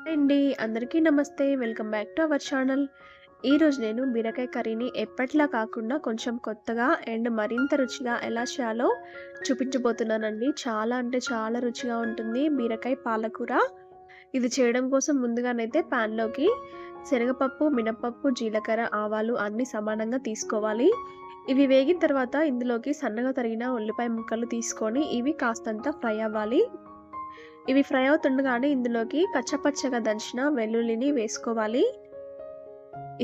అండి అందరికీ నమస్తే. Welcome back to our channel. ఈరోజు నేను బీరకాయ కర్రీని ఎప్పటిలా కాకుండా కొంచెం కొత్తగా అండ్ మరింత రుచిగా ఎలా చేయాలో చూపించబోతున్నానండి. చాలా అంటే చాలా రుచిగా ఉంటుంది బీరకాయ పాలకూర. ఇది చేయడం కోసం ముందుగానైతే ప్యాన్‌లోకి శనగపప్పు, మినపప్పు, జీలకర్ర, ఆవాలు అన్నీ సమానంగా తీసుకోవాలి. ఇవి వేగిన తర్వాత ఇందులోకి సన్నగా తరిగిన ఉల్లిపాయ ముక్కలు తీసుకొని ఇవి కాస్తంత ఫ్రై అవ్వాలి. ఇవి ఫ్రై అవుతుండగానే ఇందులోకి కచ్చపచ్చగా దంచిన వెల్లుల్లిని వేసుకోవాలి.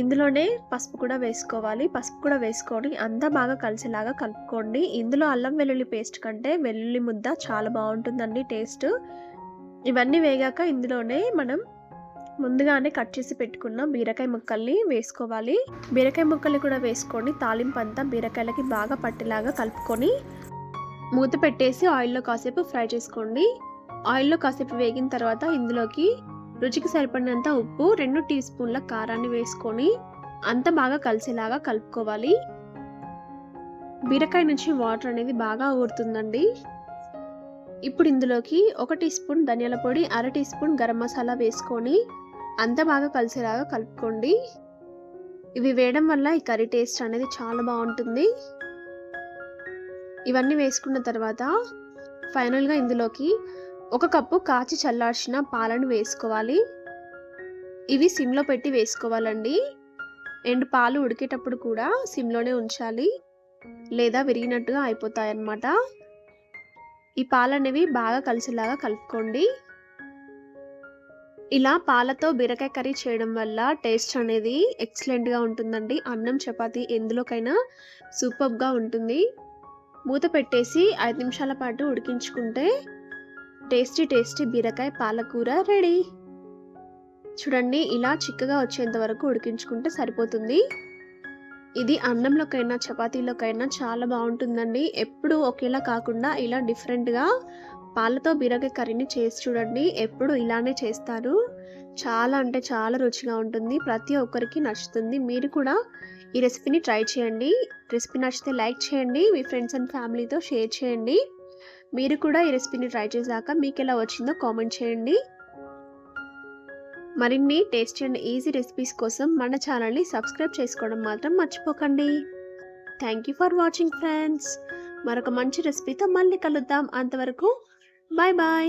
ఇందులోనే పసుపు కూడా వేసుకోవాలి. పసుపు కూడా వేసుకొని అంతా బాగా కలిసేలాగా కలుపుకోండి. ఇందులో అల్లం వెల్లుల్లి పేస్ట్ కంటే వెల్లుల్లి ముద్ద చాలా బావుంటుందండి టేస్ట్. ఇవన్నీ వేగాక ఇందులోనే మనం ముందుగానే కట్ చేసి పెట్టుకున్న బీరకాయ ముక్కల్ని వేసుకోవాలి. బీరకాయ ముక్కల్ని కూడా వేసుకొని తాలింపంతా బీరకాయలకి బాగా పట్టేలాగా కలుపుకొని మూత పెట్టేసి ఆయిల్‌లో కాసేపు ఫ్రై చేసుకోండి. ఆయిల్‌లో కాసేపు వేగిన తర్వాత ఇందులోకి రుచికి సరిపడినంత ఉప్పు, 2 టీ స్పూన్ల కారాన్ని వేసుకొని అంతా బాగా కలిసేలాగా కలుపుకోవాలి. బీరకాయ నుంచి వాటర్ అనేది బాగా ఊరుతుందండి. ఇప్పుడు ఇందులోకి 1 టీ స్పూన్ ధనియాల పొడి, అర టీ స్పూన్ గరం మసాలా వేసుకొని అంతా బాగా కలిసేలాగా కలుపుకోండి. ఇవి వేయడం వల్ల ఈ కర్రీ టేస్ట్ అనేది చాలా బావుంటుంది. ఇవన్నీ వేసుకున్న తర్వాత ఫైనల్‌గా ఇందులోకి 1 కప్పు కాచి చల్లార్చిన పాలను వేసుకోవాలి. ఇవి సిమ్‌లో పెట్టి వేసుకోవాలండి. అండ్ పాలు ఉడికేటప్పుడు కూడా సిమ్‌లోనే ఉంచాలి. లేదా విరిగినట్టుగా అయిపోతాయన్నమాట. ఈ పాలనేవి బాగా కలిసేలాగా కలుపుకోండి. ఇలా పాలతో బీరకాయ కర్రీ చేయడం వల్ల టేస్ట్ అనేది ఎక్సలెంట్‌గా ఉంటుందండి. అన్నం, చపాతీ ఎందులోకైనా సూపర్బ్‌గా ఉంటుంది. మూత పెట్టేసి 5 నిమిషాల పాటు ఉడికించుకుంటే టేస్టీ బీరకాయ పాలకూర రెడీ. చూడండి ఇలా చిక్కగా వచ్చేంత వరకు ఉడికించుకుంటే సరిపోతుంది. ఇది అన్నంలోకైనా చపాతీలోకైనా చాలా బావుంటుందండి. ఎప్పుడు ఒకేలా కాకుండా ఇలా డిఫరెంట్‌గా పాలతో బీరకాయ కర్రీని చేసి చూడండి. ఎప్పుడు ఇలానే చేస్తారు. చాలా అంటే చాలా రుచిగా ఉంటుంది. ప్రతి ఒక్కరికి నచ్చుతుంది. మీరు కూడా ఈ రెసిపీని ట్రై చేయండి. రెసిపీ నచ్చితే లైక్ చేయండి. మీ ఫ్రెండ్స్ అండ్ ఫ్యామిలీతో షేర్ చేయండి. మీరు కూడా ఈ రెసిపీని ట్రై చేశాక మీకెలా వచ్చిందో కామెంట్ చేయండి. మరిన్ని టేస్టీ అండ్ ఈజీ రెసిపీస్ కోసం మన ఛానల్‌ని సబ్స్క్రైబ్ చేసుకోవడం మాత్రం మర్చిపోకండి. Thank you for watching friends. మరొక మంచి రెసిపీతో మళ్ళీ కలుద్దాం. అంతవరకు బాయ్ బాయ్.